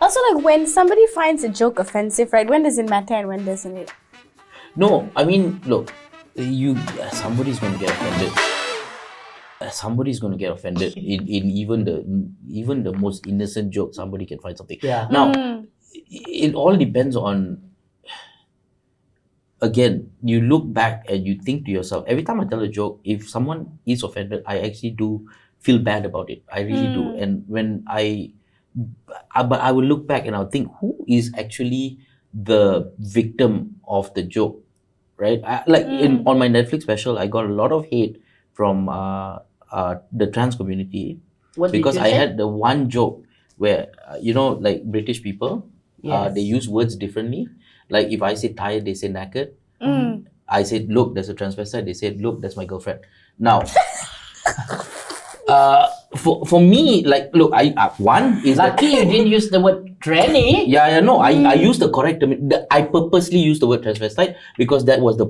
Also, like, when somebody finds a joke offensive, right? When does it matter and when doesn't it? No, I mean, look, somebody's going to get offended. Somebody's going to get offended in even the most innocent joke. Somebody can find something. Yeah. Now, it all depends on. Again, you look back and you think to yourself. Every time I tell a joke, if someone is offended, I actually do feel bad about it. I really do. And when but I will look back and I'll think, who is actually the victim of the joke, right? On my Netflix special, I got a lot of hate from the trans community because I had the one joke where like British people, they use words differently. Like if I say tired, they say knackered. I said, look, there's a transvestite. They said, look, that's my girlfriend. Now, for me, like, look, one is lucky you didn't use the word tranny. No, I used the correct I purposely used the word transvestite because that was the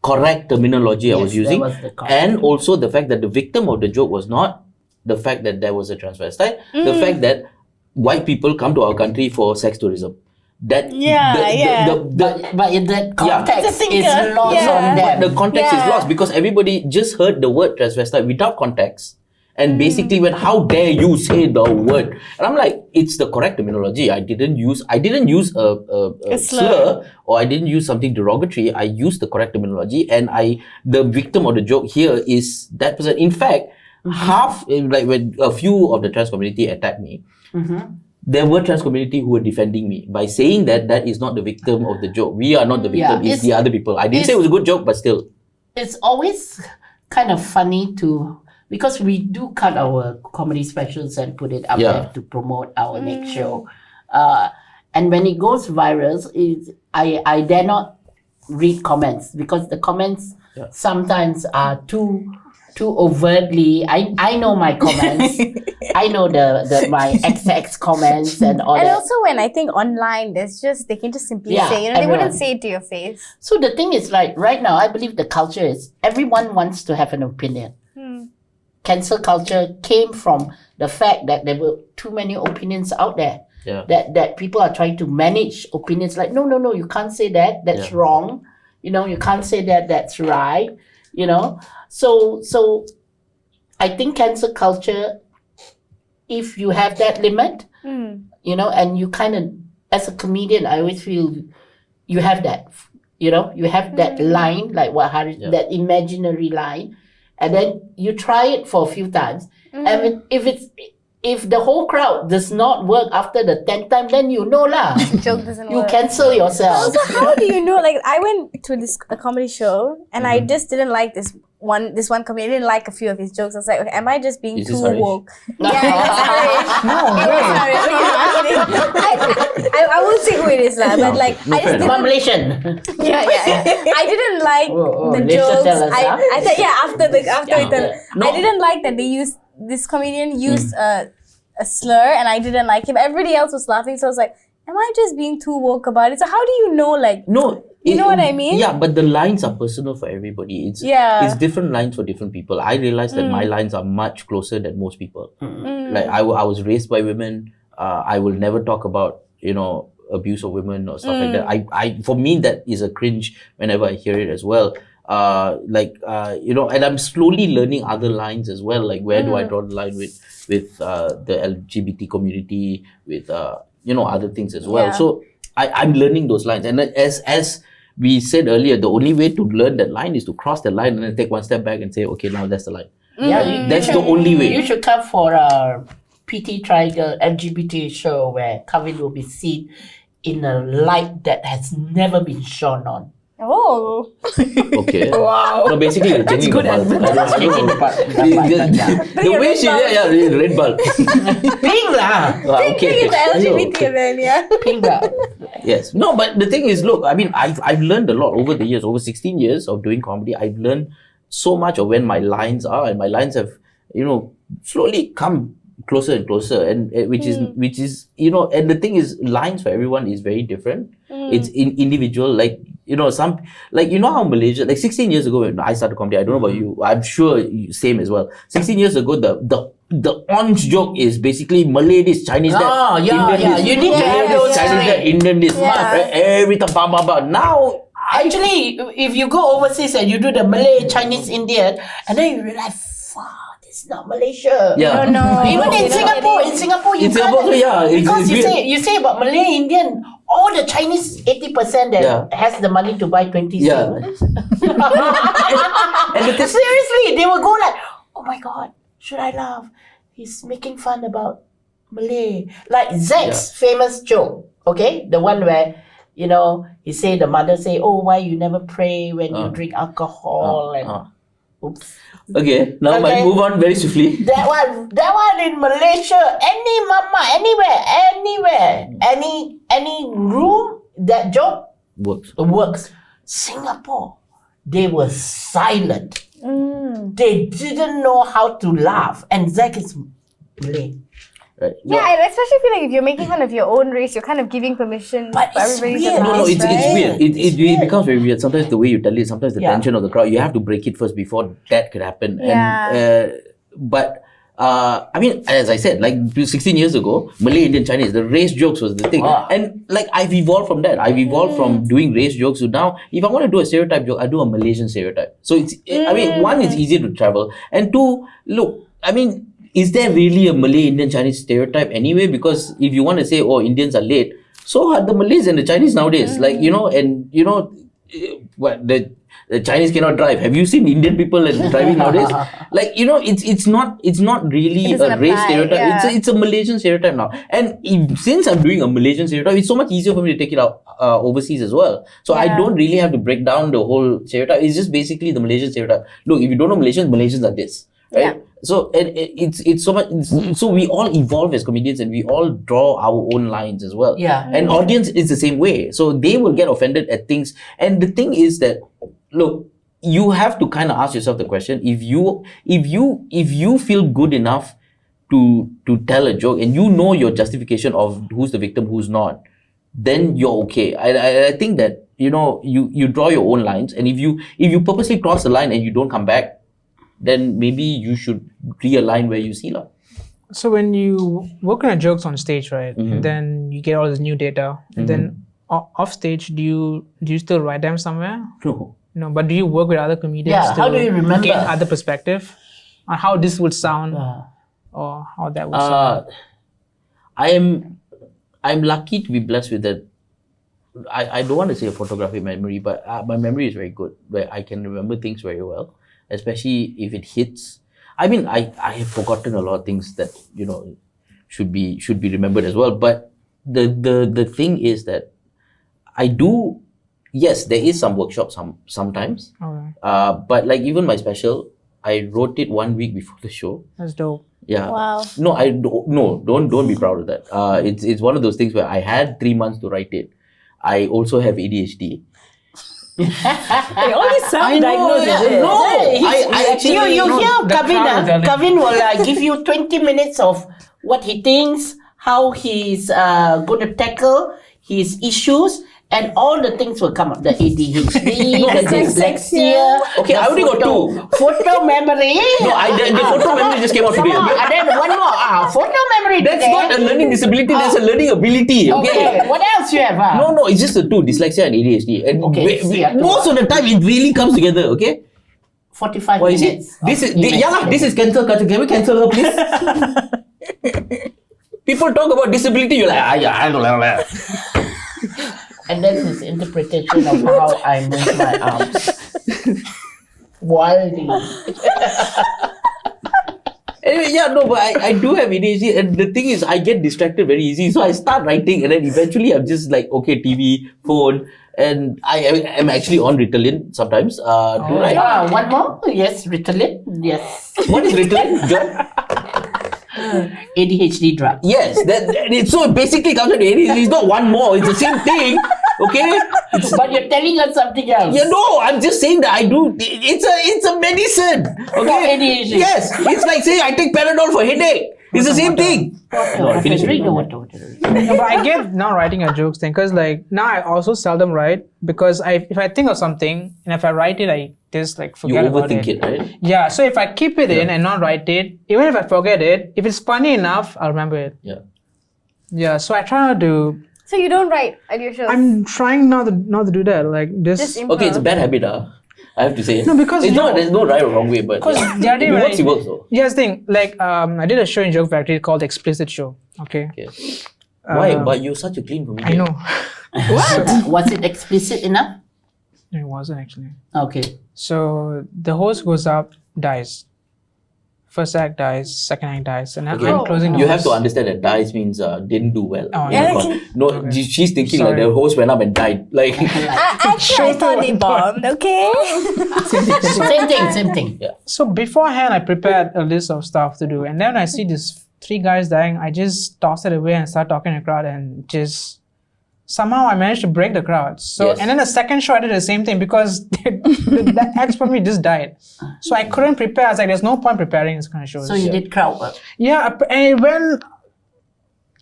correct terminology I was using. And also the fact that the victim of the joke was not the fact that there was a transvestite, the fact that white people come to our country for sex tourism. But in that context, it's lost on them. The context is lost because everybody just heard the word transvestite without context and basically went, how dare you say the word? And I'm like, it's the correct terminology. I didn't use a slur or I didn't use something derogatory. I used the correct terminology and the victim of the joke here is that person. In fact, when a few of the trans community attacked me, there were trans community who were defending me by saying that is not the victim of the joke. We are not the victim, it's the other people. I didn't say it was a good joke, but still. It's always kind of funny because we do cut our comedy specials and put it up there to promote our next show. And when it goes viral, I dare not read comments because the comments sometimes are too overtly. I know my comments. I know my XX comments and all that. And also when I think online, they can just simply say, they wouldn't say it to your face. So the thing is, like, right now, I believe the culture is everyone wants to have an opinion. Cancel culture came from the fact that there were too many opinions out there. That people are trying to manage opinions like, no, you can't say that. That's wrong. You can't say that. That's right. So I think cancel culture, if you have that limit, and you kind of, as a comedian, I always feel you have that, you have that line, like what Harresh, that imaginary line, and then you try it for a few times, and if the whole crowd does not work after the 10th time, then lah. Joke doesn't you work. cancel yourself. Also, how do you know? Like, I went to a comedy show and I just didn't like this one comedian. I didn't like a few of his jokes. I was like, okay, am I just being too woke? No. It's Harresh. I won't say who it is, but like, I just didn't. Malaysian. I didn't like the jokes. I said, after I didn't like that this comedian used a slur and I didn't like him. Everybody else was laughing, so I was like, am I just being too woke about it? So how do you know, like... No. You know what I mean? Yeah, but the lines are personal for everybody. It's different lines for different people. I realized that my lines are much closer than most people. Like, I was raised by women. I will never talk about, abuse of women or stuff like that. For me, that is a cringe whenever I hear it as well. And I'm slowly learning other lines as well. Like, where do I draw the line with the LGBT community, with other things as well. So I'm learning those lines, and as we said earlier, the only way to learn that line is to cross the line and then take one step back and say, okay, now that's the line. That's the only way. You should come for a PT Triangle LGBT show where Kavin will be seen in a light that has never been shone on. Oh. Okay. Wow. No, basically, you're changing the bulb. The way she did, red bulb. Pink lah. Okay. Pink is LGBT event, Pink lah. Yes. No, but the thing is, look, I mean, I've learned a lot over the years. Over 16 years of doing comedy, I've learned so much of when my lines are, and my lines have, slowly come closer and closer, and which is and the thing is, lines for everyone is very different. It's individual, like how Malaysia, like 16 years ago when I started comedy, I don't know about you, I'm sure same as well. 16 years ago, the the orange joke is basically Malay this, Chinese that. Indian this, You need to have those Chinese that, Indian this, right? Every time, Now, actually, if you go overseas and you do the Malay, Chinese, Indian, and then you realize, fuck, it's not Malaysia. Yeah. No. Even in Singapore, you can't. Because you say about Malay, Indian, all the Chinese 80% that has the money to buy 20 SIM. Seriously, they will go like, oh my God, should I laugh? He's making fun about Malay. Like Zak's famous joke, okay? The one where, you know, the mother say, oh, why you never pray when you drink alcohol? Oops. Okay, now might move on very swiftly. That one in Malaysia, any mama, anywhere, any room, that joke works. Singapore, they were silent. They didn't know how to laugh, and Zak is Malay. Right. Yeah, I especially feel like if you're making fun of your own race, you're kind of giving permission for everybody to laugh. No, it's weird. It becomes very weird. Sometimes the way you tell it, sometimes the Yeah. tension of the crowd, you have to break it first before that could happen. Yeah. And, I mean, as I said, like 16 years ago, Malay, Indian, Chinese, the race jokes was the thing. And like I've evolved from that. I've evolved from doing race jokes to now, if I want to do a stereotype joke, I do a Malaysian stereotype. So it's, I mean, one, it's easier to travel. And two, look, I mean, is there really a Malay, Indian, Chinese stereotype anyway? Because if you want to say, oh, Indians are late, so are the Malays and the Chinese nowadays. Like, you know, and you know, what the Chinese cannot drive. Have you seen Indian people driving nowadays? Like, you know, it's not really a race stereotype. Yeah. It's a Malaysian stereotype now. And since I'm doing a Malaysian stereotype, it's so much easier for me to take it out overseas as well. So I don't really have to break down the whole stereotype. It's just basically the Malaysian stereotype. Look, if you don't know Malaysians are this, right? Yeah. So and it's so much. So we all evolve as comedians, and we all draw our own lines as well. Yeah. And audience is the same way. So they will get offended at things. And the thing is that, look, you have to kind of ask yourself the question: if you feel good enough to tell a joke, and you know your justification of who's the victim, who's not, then you're okay. I think that, you know, you draw your own lines, and if you purposely cross the line and you don't come back, then maybe you should realign where you see lah. So when you work on jokes on stage, right, and then you get all this new data, and then off stage, do you still write them somewhere? No. No, but do you work with other comedians? Yeah, how do you remember? Gain other perspective on how this would sound or how that would sound? I'm lucky to be blessed with that. I don't want to say a photographic memory, but my memory is very good, where I can remember things very well, especially if it hits. I mean, I have forgotten a lot of things that, you know, should be remembered as well. But the thing is that I do. Yes, there is some workshop sometimes. Okay. But like even my special, I wrote it 1 week before the show. That's dope. Yeah. Wow. No, don't be proud of that. It's one of those things where I had 3 months to write it. I also have ADHD. They always self-diagnosed. I actually you hear Kavin. Kavin will give you 20 minutes of what he thinks, how he's going to tackle his issues, and all the things will come up. The ADHD, the dyslexia. Okay, I only got 2. Photo memory. No, the photo memory just came out today. Okay? And then one more. Photo memory. That's not a learning disability. That's a learning ability. Okay. What else you have? No, it's just the 2, dyslexia and ADHD. And most of the time, it really comes together. Okay. 45 What is it? minutes. This is cancel culture. Can we cancel her, please? People talk about disability. You're like, I don't know. And then his interpretation of how I move my arms. Wildly. Anyway, but I do have ADHD, and the thing is, I get distracted very easy. So I start writing, and then eventually I'm just like, okay, TV, phone, and I am actually on Ritalin sometimes to write. One more? Yes, Ritalin. Yes. What is Ritalin, John? ADHD drug. Yes, so it basically comes to ADHD. It's not one more. It's the same thing. Okay. But you're telling us something else. Yeah, no, I'm just saying that I do. It's a medicine. Okay. For ADHD. Yes, it's like saying I take Panadol for headache. It's the same thing. No, finish Drink it. the water. Yeah, but I get now writing a jokes thing because like now I also seldom write because if I think of something and if I write it, I just like You forget about overthink it. it, right? Yeah, so if I keep it in and not write it, even if I forget it, if it's funny enough, I'll remember it. Yeah. Yeah, so I try not to. So you don't write at your shows? I'm trying not to do that. Like Just just improv. Okay, it's a bad habit, I have to say. No, because it's you not. know- There's no right or wrong way, but because yeah. the other day If it when works, it works though. Here's the thing, like I did a show in Joke Factory called Explicit Show. Okay. Okay. Why? But you're such a clean comedian. I know. Was it explicit enough? It wasn't actually. Okay. So the host goes up, dies. First act dies, second act dies, and Okay. I'm closing the You have host. to understand that dies means didn't do well. Oh, Yeah, yeah. God. No, Okay. she's thinking like Sorry. the host went up and died. Like, Actually, I thought they bombed, okay? Same thing. So beforehand, I prepared a list of stuff to do, and then I see these 3 guys dying. I just toss it away and start talking to the crowd, and just somehow I managed to break the crowd. So Yes. and then the second show I did the same thing because the ex for me just died. So I couldn't prepare. I was like, there's no point preparing this kind of shows. So you did crowd work. Yeah, and it went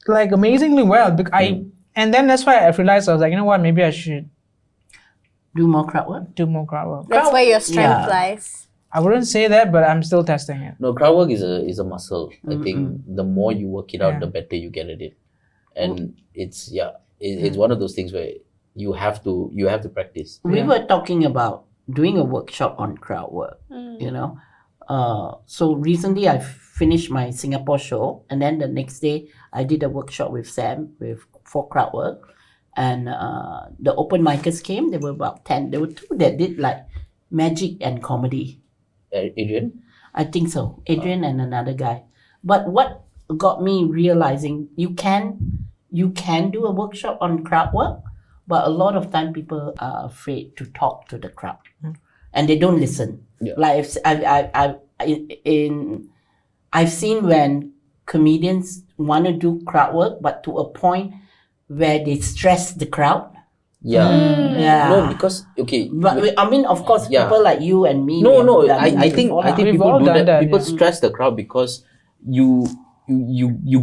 like amazingly well. And then that's why I realized I was like, you know what, maybe I should Do more crowd work. do more crowd work. That's where your strength Yeah. lies. I wouldn't say that, but I'm still testing it. no, crowd work is a muscle. I think the more you work it out, Yeah. the better you get at it. And it's one of those things where you have to practice. We were talking about doing a workshop on crowd work, you know. So recently I finished my Singapore show, and then the next day I did a workshop with Sam for crowd work, and the open micers came. There were about 10. There were 2 that did like magic and comedy. Adrian? I think so. Adrian and another guy. But what got me realizing you can do a workshop on crowd work, but a lot of time people are afraid to talk to the crowd, and they don't listen. Yeah. Like I've seen when comedians want to do crowd work, but to a point where they stress the crowd. Yeah. Yeah. No, because okay. But I mean, of course, Yeah. people like you and me. No, we no. have done I it think before I now. think We've people all do done that. that, People yeah. stress the crowd because you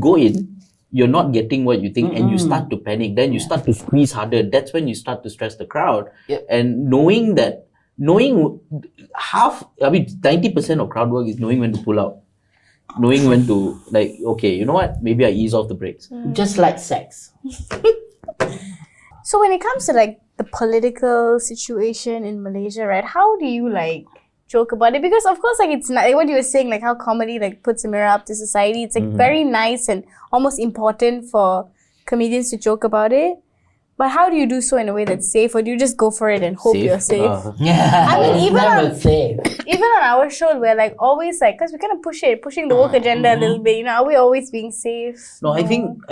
go in, you're not getting what you think, and you start to panic. Then you start to squeeze harder. That's when you start to stress the crowd. Yeah. And knowing 90% of crowd work is knowing when to pull out, knowing when to like, okay, you know what? Maybe I ease off the brakes. Just like sex. So when it comes to like the political situation in Malaysia, right? How do you like joke about it? Because of course, like it's not like what you were saying, like how comedy like puts a mirror up to society. It's like very nice and almost important for comedians to joke about it. But how do you do so in a way that's safe, or do you just go for it and hope you're safe? Yeah. I mean, it's even never on- safe. Even on our show, we're like always like, because we kind of pushing the woke agenda a little bit. You know, are we always being safe? No, I think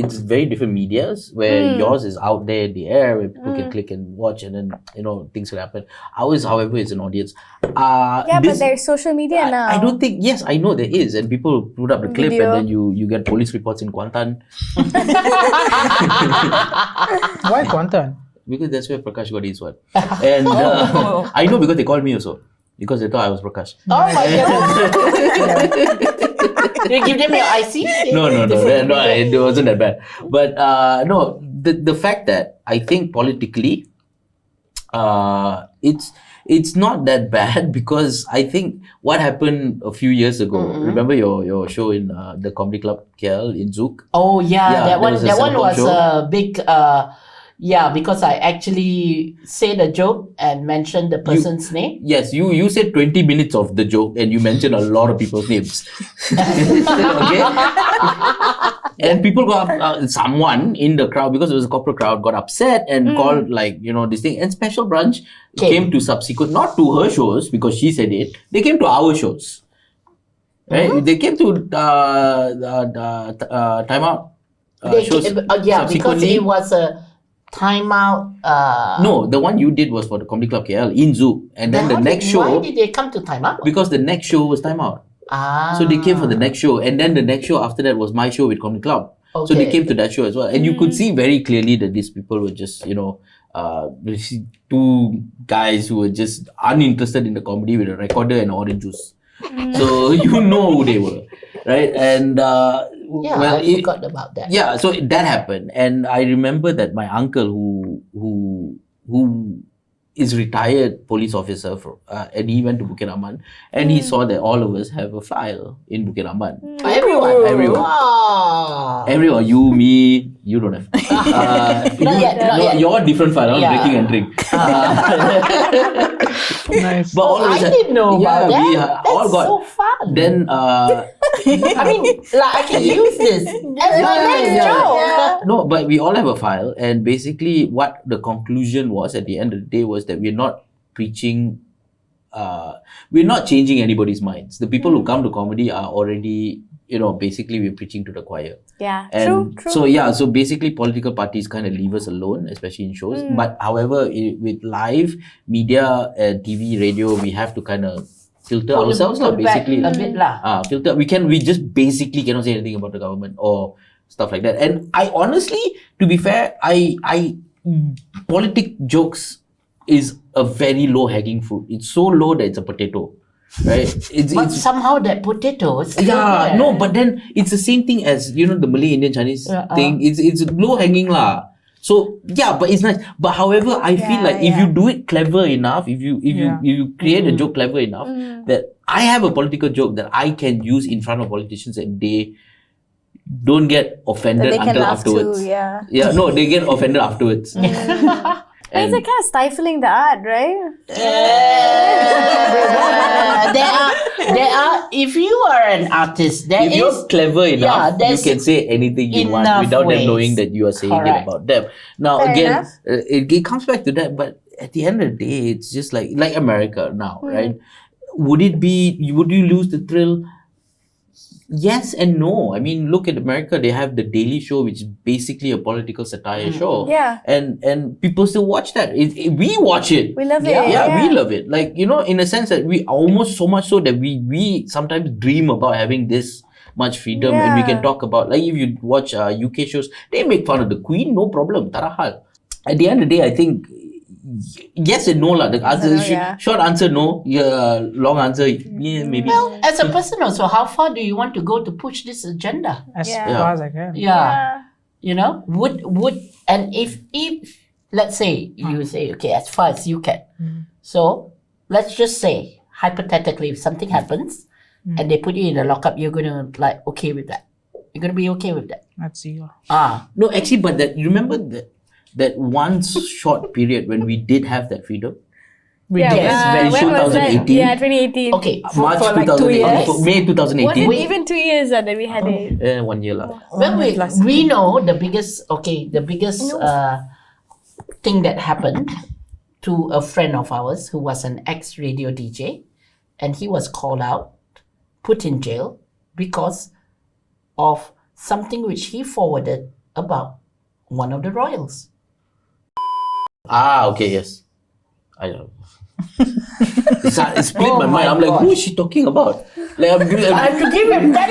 it's very different medias where yours is out there in the air where people can click and watch, and then things can happen. Ours, however, is an audience. Yeah, but there's social media now. I don't think. Yes, I know there is, and people put up the clip, Video. and then you get police reports in Kuantan Why Kuantan? because that's where Prakash got his one. And I know because they called me also because they thought I was Prakash. Oh my god. Did you give them your IC? No, it wasn't that bad. But no, the fact that I think politically, it's not that bad because I think what happened a few years ago. Remember your show in the Comedy Club KL in Zouk? Oh yeah, Yeah, that one was a that one Singapore was show. a big because I actually said a joke and mentioned the person's name. Yes, you said 20 minutes of the joke and you mentioned a lot of people's names. Okay? And people got someone in the crowd, because it was a corporate crowd, got upset and called this thing. And Special Branch came to subsequent, not to her shows because she said it, they came to our shows. Right? They came to Time Out shows. Because subsequently. it was a timeout. No, the one you did was for the Comedy Club KL in Zouk. And then the next Why show, did they come to timeout? because the next show was Time Out. So they came for the next show, and then the next show after that was my show with Comedy Club. So they Okay. came to that show as well, and you could see very clearly that these people were just, two guys who were just uninterested in the comedy with a recorder and orange juice. So you know who they were. right? And I forgot about that. Yeah, so that happened, and I remember that my uncle, who is retired police officer, and he went to Bukit Aman, and he saw that all of us have a file in Bukit Aman. Everyone. Everyone, you, me, you don't have. Not yet. You're different file. I'm drinking and drink. Nice. But all of us I didn't know about that. we That's all got. so fun. Then I mean, like, I can use this as my next joke. no, but we all have a file, and basically what the conclusion was at the end of the day was that we're not preaching, we're not changing anybody's minds. The people who come to comedy are already, basically we're preaching to the choir. Yeah, And true. so basically political parties kind of leave us alone, especially in shows. But however, with live media, TV, radio, we have to kind of filter ourselves, Pull back basically. a bit lah. Filter. We just basically cannot say anything about the government or stuff like that. And I honestly, to be fair, politic jokes is a very low hanging fruit. It's so low that it's a potato, right? But somehow that potato is still Yeah, there. no, but then it's the same thing as the Malay, Indian, Chinese thing. It's low hanging lah. So yeah, but it's nice. But however, I feel like if you do it clever enough, if you create a joke clever enough, that I have a political joke that I can use in front of politicians and they don't get offended They can until laugh afterwards. too, yeah. Yeah, no, they get offended afterwards. But it's like kind of stifling the art, right? There are. If you are an artist, If you're clever enough, you there's can say anything you want enough without them ways. knowing that you are saying it Correct. about them. Now, Fair again, enough. it comes back to that, but at the end of the day, it's just like America now, right? Would you lose the thrill? Yes and no. I mean, look at America. They have the Daily Show, which is basically a political satire show. Yeah. And people still watch that. We watch it. We love it. Yeah, we love it. Like, in a sense that we almost so much so that we sometimes dream about having this much freedom and we can talk about, like, if you watch UK shows, they make fun of the Queen, no problem. Tarahal. At the end of the day, I think yes and no lah. The answer, short answer no. Yeah, long answer yeah, maybe. Well, as a person also, how far do you want to go to push this agenda? As far as I can. Yeah. Would and if let's say you say, okay, as far as you can. So let's just say hypothetically, if something happens and they put you in the lockup, you're gonna okay with that. You're gonna be okay with that. Let's see. No, actually, but you remember that one short period when we did have that freedom? We did. When was that? 2018. Yeah, 2018. Okay. March for like 2 years? 2018. May 2018. Was it even 2 years that we had it? 1 year lah. Well, we know the biggest thing that happened to a friend of ours who was an ex-radio DJ, and he was called out, put in jail because of something which he forwarded about one of the royals. Okay, yes. I know. It split my mind. I'm like, who is she talking about? Like, I have to give him that.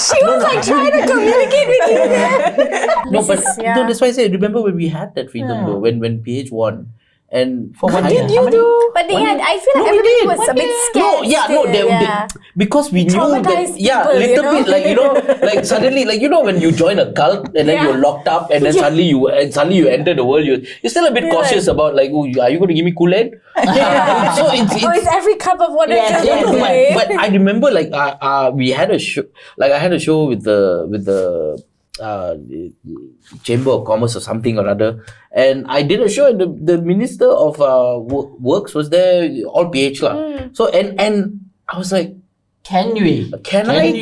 She was trying to communicate with you there. no, but no, that's why I said, remember when we had that freedom though, when PH won. And For What did you do? But they had, I feel like everybody was a bit scared. because we knew that, Traumatized little people, bit, like suddenly, like, when you join a cult and then you're locked up and then suddenly you enter the world, you're still a bit cautious about, like, oh, are you going to give me Kool-Aid? So it's every cup of water. Yes. but I remember, like, we had a show, like, I had a show with the Chamber of Commerce or something or other, and I did a show and the Minister of Works was there, all PH lah. So and I was like, Can we? Can I?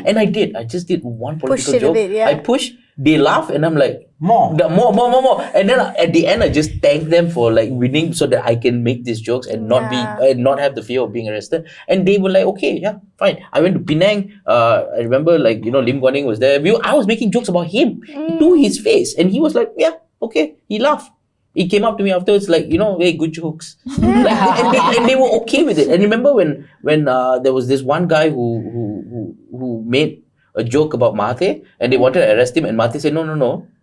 And I did. I just did one political Pushed it a joke. bit, yeah. I pushed. They laugh, and I'm like, More. more. And then at the end, I just thank them for like winning, so that I can make these jokes and not not have the fear of being arrested. And they were like, okay, yeah, fine. I went to Penang. I remember, like, Lim Guan Eng was there. I was making jokes about him to his face, and he was like, yeah, okay. He laughed. He came up to me afterwards, like, hey, good jokes. and they were okay with it. And remember when there was this one guy who made a joke about Mahathir, and they wanted to arrest him, and Mahathir said, no,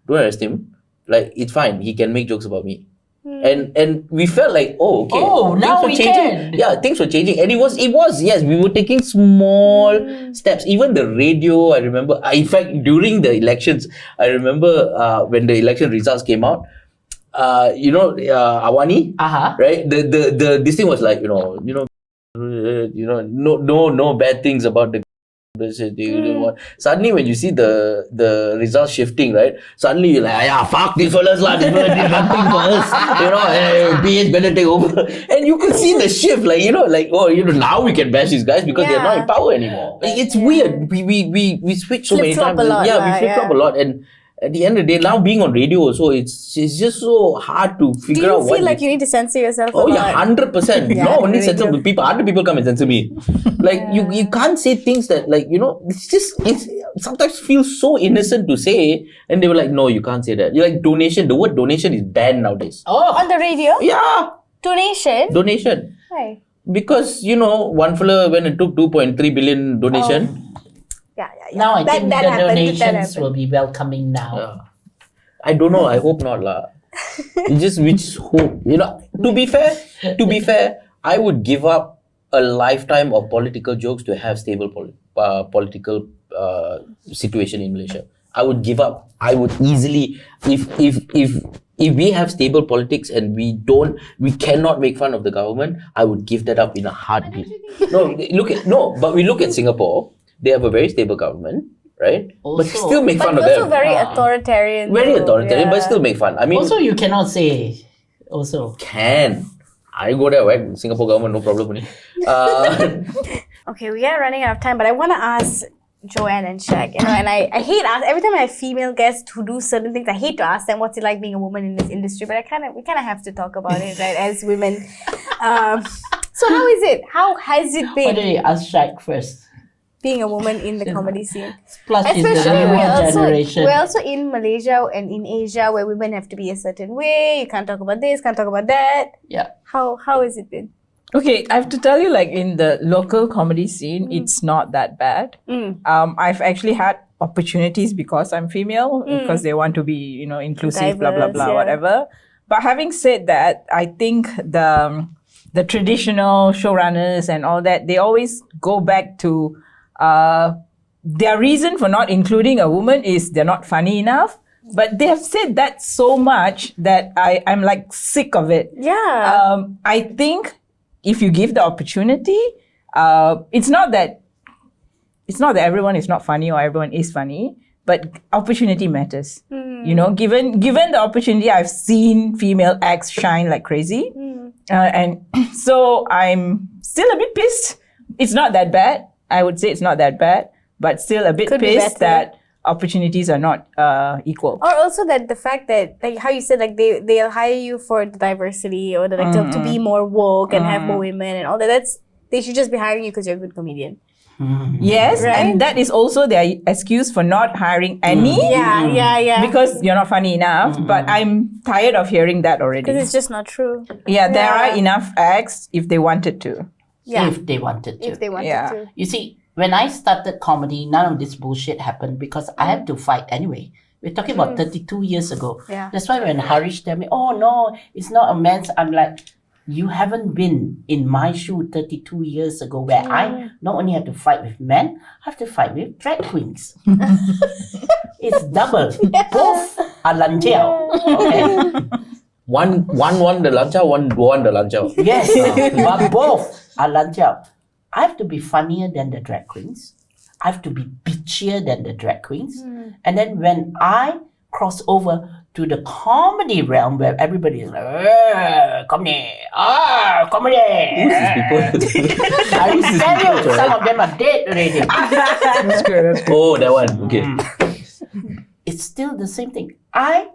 don't arrest him. Like, it's fine. He can make jokes about me. And we felt like, oh, okay. Oh, now things were we changing. can. Yeah, things were changing. And it was, yes, we were taking small steps. Even the radio, I remember, in fact, during the elections, I remember when the election results came out, Awani, right? This thing was like, no bad things about the suddenly when you see the results shifting, right? Suddenly you're like, fuck these fellas lah, these fellas did nothing for us, BH better take over. And you could see the shift, now we can bash these guys because they're not in power anymore. It's weird. We switch so many times. We flip-flop a lot. And at the end of the day, now being on radio also, it's just so hard to figure out what. Do you feel like you need to censor yourself? Oh yeah, 100%. Not only censor people, other people come and censor me. You can't say things that it sometimes feels so innocent to say, and they were like, no, you can't say that. You're like donation. The word donation is banned nowadays. Oh, on the radio? Yeah. Donation. Why? Because one fella went and took 2.3 billion donation. Yeah. Now I think the donations will be welcoming now. Yeah. I don't know. I hope not lah. It's just which hope. To be fair, I would give up a lifetime of political jokes to have stable political situation in Malaysia. I would give up. I would easily, if we have stable politics and we cannot make fun of the government, I would give that up in a heartbeat. But we look at Singapore. They have a very stable government, right? But still make fun of them. Also very authoritarian. Very authoritarian, but still make fun. I mean, also you cannot say. Also can I go there? Right? Singapore government, no problem. Okay, we are running out of time, but I want to ask Joanne and Shaq, and I hate every time I have female guests who do certain things, I hate to ask them what's it like being a woman in this industry, but we kind of have to talk about it, right, as women. So how is it? How has it been? Why don't you ask Shaq first? Being a woman in the comedy scene. Plus, especially we're also in Malaysia and in Asia where women have to be a certain way. You can't talk about this, can't talk about that. Yeah. How has it been? Okay, I have to tell you, in the local comedy scene, it's not that bad. I've actually had opportunities because I'm female, because they want to be, inclusive, diverse, blah, blah, blah, whatever. But having said that, I think the traditional showrunners and all that, they always go back to their reason for not including a woman is they're not funny enough. But they have said that so much that I'm sick of it. Yeah. I think if you give the opportunity, it's not that everyone is not funny or everyone is funny, but opportunity matters. Given the opportunity, I've seen female acts shine like crazy. And so I'm still a bit pissed. It's not that bad. I would say it's not that bad, but still a bit pissed that opportunities are not equal. Or also that the fact that, how you said, they'll hire you for the diversity or to be more woke and have more women and all that. They should just be hiring you because you're a good comedian. Yes, right? And that is also their excuse for not hiring any. Yeah. Because you're not funny enough. But I'm tired of hearing that already. Because it's just not true. Yeah, there are enough acts if they wanted to. Yeah. If they wanted to. To. You see, when I started comedy, none of this bullshit happened because I had to fight anyway. We're talking about 32 years ago. Yeah. That's why when Harresh tell me, oh no, it's not a man's, I'm like, you haven't been in my shoe 32 years ago where I not only have to fight with men, I have to fight with drag queens. It's double. Both are lanjiao. Okay? One the lanjiao, one the lanjiao. Yes, but both are lanjiao. I have to be funnier than the drag queens. I have to be bitchier than the drag queens. And then when I cross over to the comedy realm where everybody is like, comedy, comedy. Who's these people? I tell you, some of them are dead already. That's good. Oh, that one. Okay. It's still the same thing. I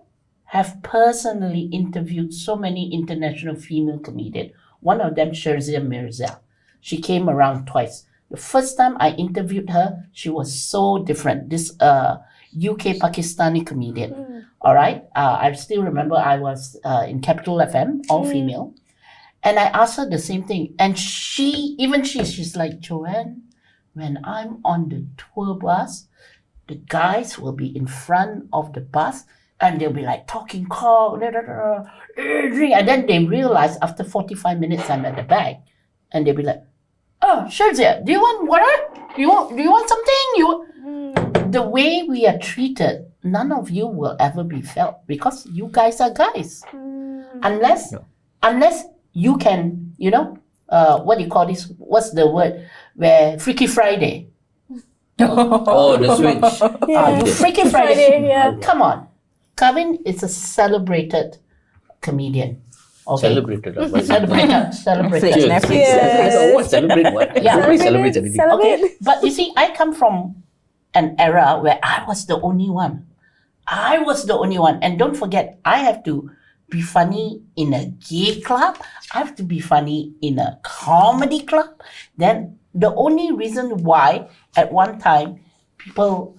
have personally interviewed so many international female comedians. One of them, Sherzia Mirza. She came around twice. The first time I interviewed her, she was so different. This UK Pakistani comedian. All right. I still remember I was in Capital FM, all female. And I asked her the same thing. And she's like, Joanne, when I'm on the tour bus, the guys will be in front of the bus and they'll be like talking cock, and then they realize after 45 minutes I'm at the back, and they'll be like, "Oh, Shazia, do you want water? Do you want something? The way we are treated, none of you will ever be felt because you guys are guys, unless you can, what do you call this? What's the word? Where Freaky Friday." Oh, the switch. You Freaky Friday. yeah. Come on. Kavin is a celebrated comedian. Okay. Celebrated. Celebrated. Netflix. Yes. What? Celebrate what? Yeah. Everybody celebrates everything. Okay. But you see, I come from an era where I was the only one. And don't forget, I have to be funny in a gay club. I have to be funny in a comedy club. Then the only reason why at one time people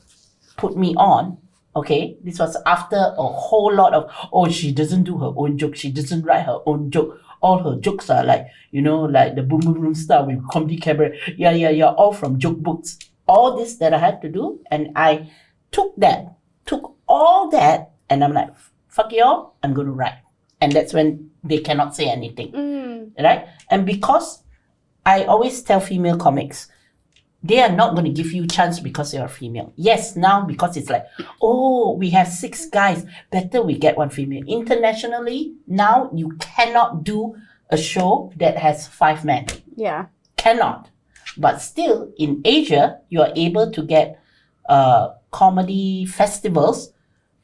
put me on, okay, this was after a whole lot of, she doesn't do her own joke, she doesn't write her own joke. All her jokes are like, like the boom boom boom star with comedy cabaret. Yeah, all from joke books. All this that I had to do, and I took all that, and I'm like, fuck y'all, I'm going to write. And that's when they cannot say anything, right? And because I always tell female comics, they are not going to give you chance because you're a female. Yes, now because it's like, we have 6 guys, better we get one female. Internationally, now you cannot do a show that has 5 men. Yeah. Cannot. But still, in Asia, you are able to get comedy festivals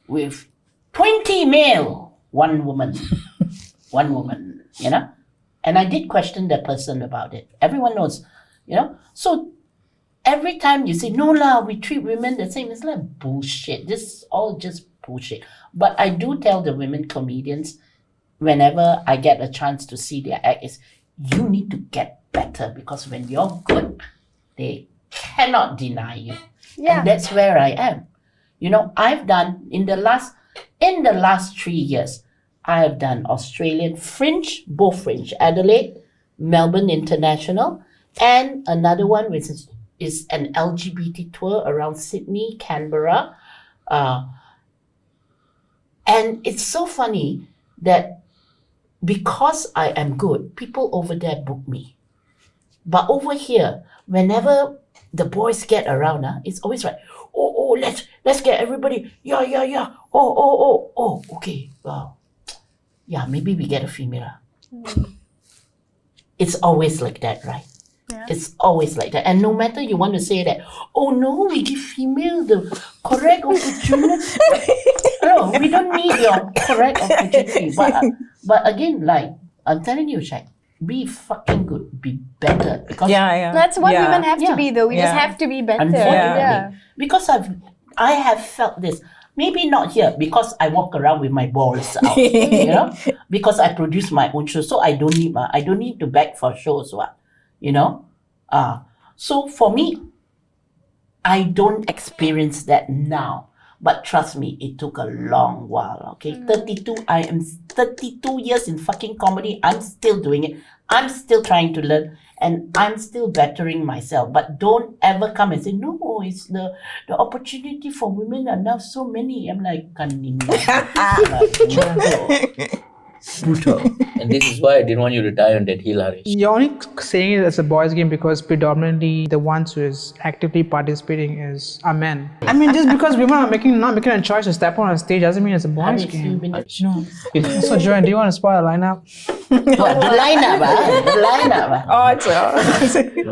with 20 male, 1 woman. 1 woman, And I did question the person about it. Everyone knows, So every time you say, no lah, we treat women the same, it's like bullshit. This is all just bullshit. But I do tell the women comedians, whenever I get a chance to see their act, is you need to get better, because when you're good, they cannot deny you. Yeah. And that's where I am. I've done, in the last 3 years, I have done Australian Fringe, both Fringe, Adelaide, Melbourne International, and another one which is an LGBT tour around Sydney, Canberra. And it's so funny that because I am good, people over there book me. But over here, whenever the boys get around, it's always like, let's get everybody, yeah. Okay, wow. Yeah, maybe we get a female. It's always like that, right? Yeah. It's always like that. And no matter you want to say that, no, we give female the correct opportunity. No, we don't need your correct opportunity. But again, like, I'm telling you, Shaq, be fucking good, be better. Because That's what women have to be, though. We just have to be better. Unfortunately, because I have felt this. Maybe not here, because I walk around with my balls out, because I produce my own show, so I don't need to beg for shows, So for me, I don't experience that now, but trust me, it took a long while. Okay, 32. I am 32 years in fucking comedy. I'm still doing it. I'm still trying to learn. And I'm still bettering myself. But don't ever come and say, no, it's the opportunity for women are now so many. I'm like, Brutal. And this is why I didn't want you to die on that hill, Harresh. You're only saying it as a boys' game because predominantly the ones who is actively participating are men. I mean, just because women are not making a choice to step on a stage doesn't mean it's a boys' game. No. So, Joanne, do you want to spoil a lineup? What, the lineup? The lineup.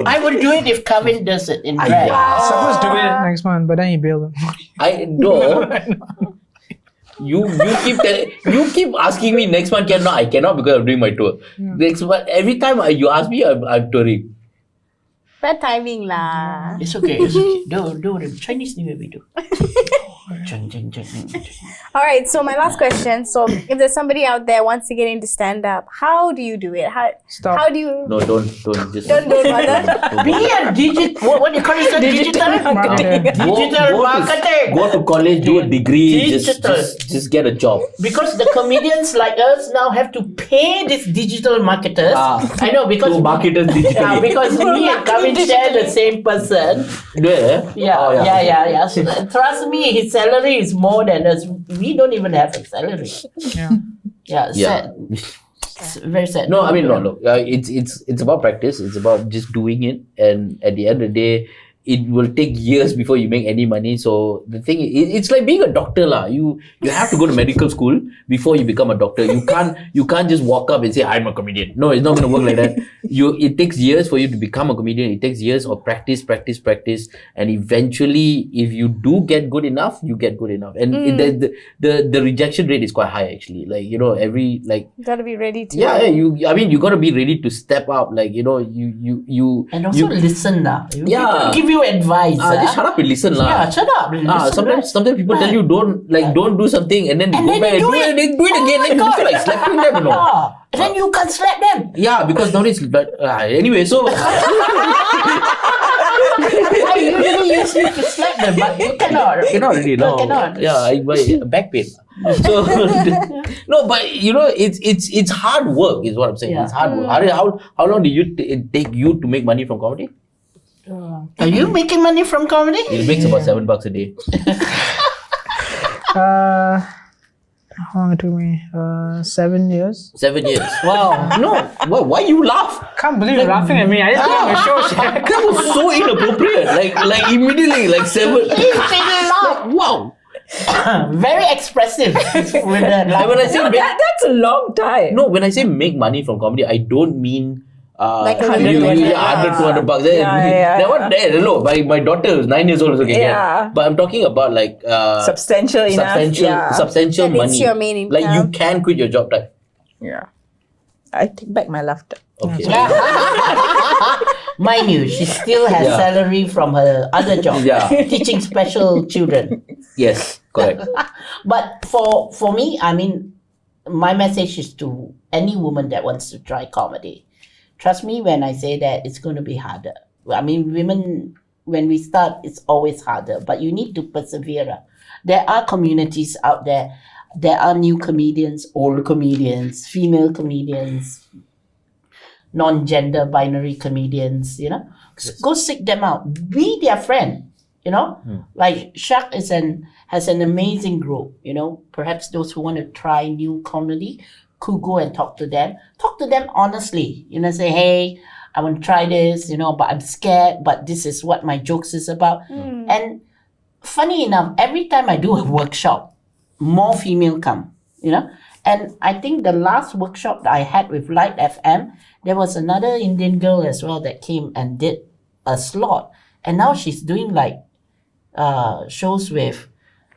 I would do it if Kavin does it in drag. Supposed to do it next month, but then he bailed. I know. You keep asking me next month cannot. I cannot because I'm doing my tour. Next month, every time you ask me, I'm touring. Bad timing lah. It's okay. Do Chinese New Year we do. Alright, so my last question. So if there's somebody out there wants to get into stand-up, how do you do it? How do you... No, don't. Just Don't bother. Be a digital... What do you call it? Digital marketing. Digital marketing. Go to college, do a degree, just get a job. Because the comedians like us now have to pay these digital marketers. I know, because... To marketers digitally. Because me and Kavin share the same person. Yeah. Yeah. So, trust me, he salary is more than us. We don't even have a salary. Yeah. Yeah, sad. It's very sad. No, I mean, no, look, it's about practice. It's about just doing it, and at the end of the day, it will take years before you make any money. So the thing is, it's like being a doctor, lah. You have to go to medical school before you become a doctor. You can't just walk up and say I'm a comedian. No, it's not gonna work like that. It takes years for you to become a comedian. It takes years of practice, and eventually, if you do get good enough, you get good enough. And the rejection rate is quite high actually. Like, you know, every like You gotta be ready to. you gotta be ready to step up. Like, you know, you and also listen lah. Yeah. People give you advice. just shut up and listen lah. Yeah, shut up. Listen, Sometimes people tell you don't do something, and then they go back and do it again, and you feel like slapping them, you know. Yeah. And then you can't slap them. Yeah, because nowadays, but anyway, so I usually use you to slap them, but you cannot. cannot really, no. Cannot. Yeah, back pain. So no, but you know, it's hard work, is what I'm saying. Yeah. It's hard work. How long did it take you to make money from comedy? Are you making money from comedy? It makes about $7 a day. How long it took me? 7 years. 7 years. Wow. No, why you laugh? Can't believe you're laughing at me. I just got my show. Shaq. That was so inappropriate. Like immediately, like 7. Wow. Very expressive. With the And when I say That's a long time. when I say make money from comedy, I don't mean Like $100, $200. Yeah. That one there, hello. My daughter is 9 years old, also can Yeah. get. But I'm talking about like Substantial enough. substantial That money. it's your main Like you income. can quit your job type. Yeah. I take back my laughter. Okay. Mind you, she still has Yeah. salary from her other job. Yeah. Teaching special children. Yes, correct. But for me, I mean, my message is to any woman that wants to try comedy. Trust me when I say that it's going to be harder. I mean, women, when we start, it's always harder, but you need to persevere. There are communities out there. There are new comedians, old comedians, female comedians, non-gender binary comedians, you know. Go seek them out. Be their friend, you know. Like Shaq has an amazing group, you know. Perhaps those who want to try new comedy could go and talk to them. Talk to them honestly. You know, say, hey, I want to try this, you know, but I'm scared, but this is what my jokes is about. And funny enough, every time I do a workshop, more female come, you know. And I think the last workshop that I had with Light FM, there was another Indian girl as well that came and did a slot. And now she's doing like shows with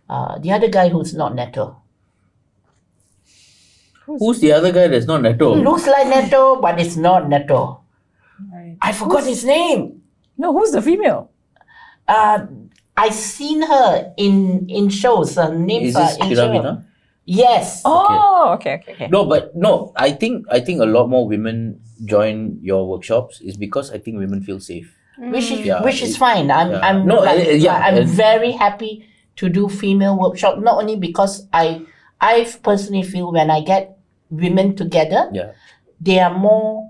the other guy who's not Neto. Who's the other guy that's not Neto? Looks like Neto, but it's not Neto. I forgot his name. No, who's the female? I seen her in shows. Her name Is this in show. Piramina? Yes. Oh, okay. No, but no, I think a lot more women join your workshops is because I think women feel safe. Which Yeah, is fine. I'm No, I'm very happy to do female workshop. Not only because I personally feel when I get women together, Yeah. they are more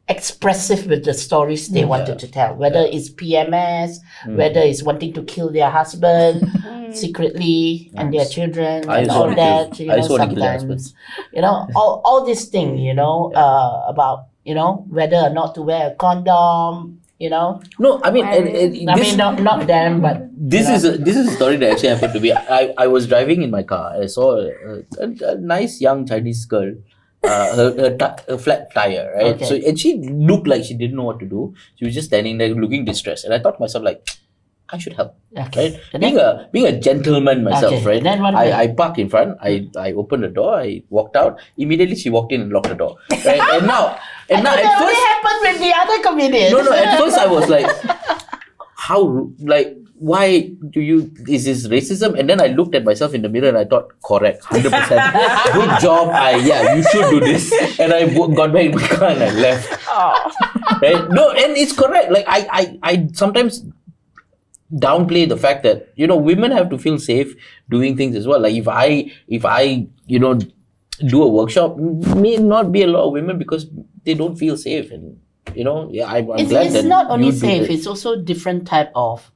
expressive with the stories they wanted to tell. Whether it's PMS, whether it's wanting to kill their husband secretly and their children I and also all wanna that. kill- You I know, also wanna kill their sometimes you know all this thing. You know about you know whether or not to wear a condom. You know, No, I mean, not them, but this is a story that actually happened to me. I was driving in my car. I saw a nice young Chinese girl, her flat tire, right? Okay. So and she looked like she didn't know what to do. She was just standing there looking distressed, and I thought to myself like, I should help, Okay. right? And Being a gentleman myself, Okay. right? Then what I parked in front. I opened the door. I walked out. Immediately she walked in and locked the door. Right? and now that at only first. happened with the other comedians. No, at first I was like, why is this racism? And then I looked at myself in the mirror and I thought, correct, 100%. Good job. You should do this. And I got back in my car and I left. Right? No, and it's correct. Like, I sometimes downplay the fact that, you know, women have to feel safe doing things as well. Like, if I, you know, do a workshop, may not be a lot of women because they don't feel safe. And, you know, I'm glad that It's not only you do safe, that. it's also different type of,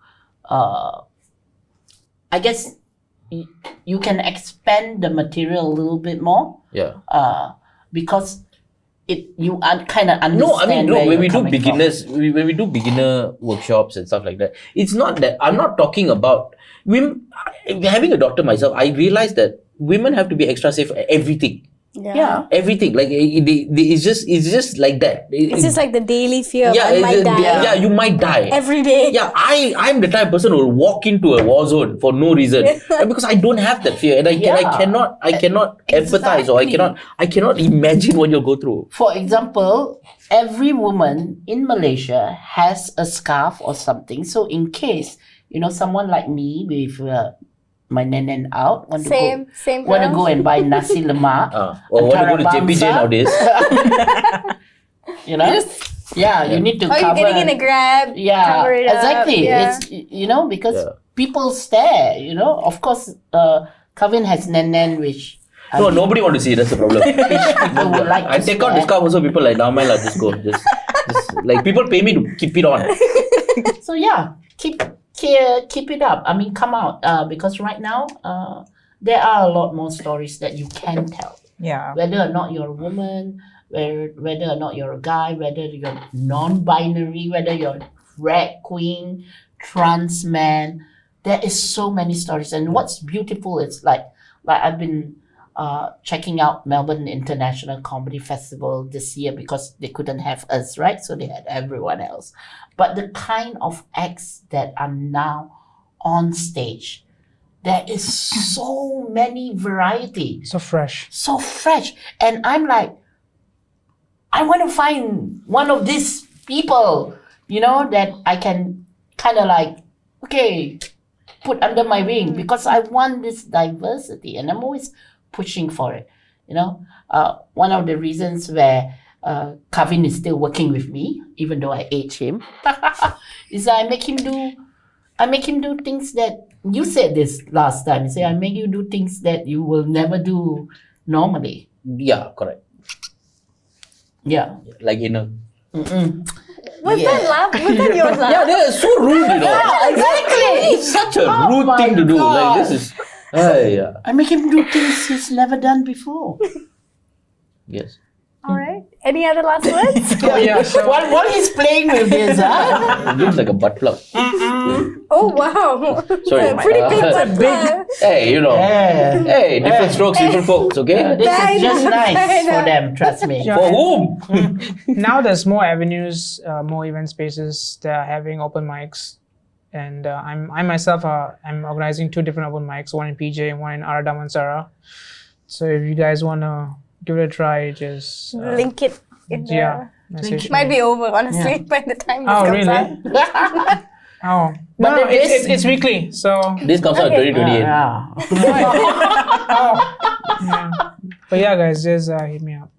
I guess, you can expand the material a little bit more. Yeah. Because you kind of understand. No, I mean, where when we you're do coming from. when we do beginner workshops and stuff like that, it's not that I'm not talking about women. Having a daughter myself, I realized that women have to be extra safe at everything. Yeah. Everything, like it's just like that. It's just like the daily fear of yeah, I might die. Yeah, you might die Every day. Yeah, I'm the type of person who will walk into a war zone for no reason because I don't have that fear, and I cannot empathize, or I cannot imagine what you'll go through. For example, every woman in Malaysia has a scarf or something. So in case someone like me with my nenen out want to go and buy nasi lemak or want to go to JPJ nowadays. You need to Or cover. you're getting in a Grab. Cover it exactly. Up. It's because people stare. Of course, Kavin has nenen, which nobody want to see. That's the problem. people would like I to take out the scarf also. People like, nah, man, just go. Just like people pay me to keep it on. So keep it up. I mean, come out because right now there are a lot more stories that you can tell. Yeah. Whether or not you're a woman, whether or not you're a guy, whether you're non-binary, whether you're drag queen, trans man, there is so many stories. And what's beautiful is like I've been checking out Melbourne International Comedy Festival this year because they couldn't have us, right? So they had everyone else. But the kind of acts that are now on stage, there is so many variety. So fresh. And I'm like, I want to find one of these people, that I can kind of like, okay, put under my wing because I want this diversity and I'm always pushing for it. One of the reasons where Kavin is still working with me, even though I age him, is that I make him do things that you said this last time. You say I make you do things that you will never do normally. Yeah, correct. Yeah, like Was that laugh? Was that your laugh? Yeah, they're so rude, Yeah, exactly. It's such a rude thing to do. Like this is. Yeah. I make him do things he's never done before. Yes. All right. Any other last words? Yeah, so While he's playing with this, It looks like a butt plug. Oh wow. Sorry. Pretty big butt plug. Hey, Hey, different strokes, different folks, okay? this Fair is just enough, nice fair for enough. them, trust me. Yeah. For whom? now there's more avenues, more event spaces that are having open mics. And I myself I'm organizing 2 different open mics, one in PJ and one in Ara Damansara. So if you guys want to give it a try, just Link it in the message might me. be over honestly by the time this Oh, comes really? out. Oh, But no, then it's weekly, so This comes out Okay. 2028. yeah. But yeah, guys, just hit me up.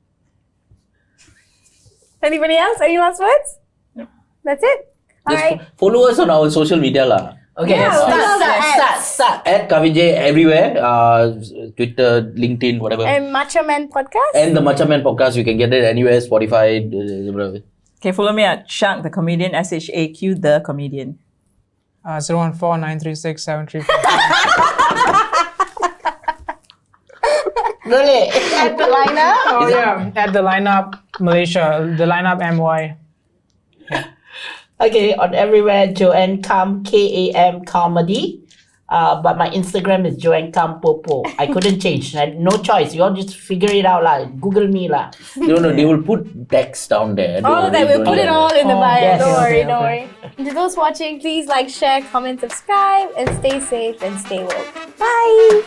Anybody else? Any last words? No. That's it. All Just right. follow us on our social media lah. Okay, Yeah, we love start. At Kavin Jay everywhere, Twitter, LinkedIn, whatever. And Macho Man Podcast. And the Macha Man podcast, you can get it anywhere, Spotify, whatever. Okay, follow me at Shaq The Comedian, SHAQ The Comedian. 014-936-734. Really? At the lineup. Oh yeah, at the lineup Malaysia, the lineup MY. Okay, on everywhere, Joanne Kam, Kam Comedy. But my Instagram is Joanne Kam Popo. I couldn't change. I had no choice. You all just figure it out lah. Google me lah. No, they will put text down there. All of that. We'll put it all in the bio. yes, Don't worry, okay, don't worry. To those watching, please like, share, comment, subscribe, and stay safe and stay woke. Bye.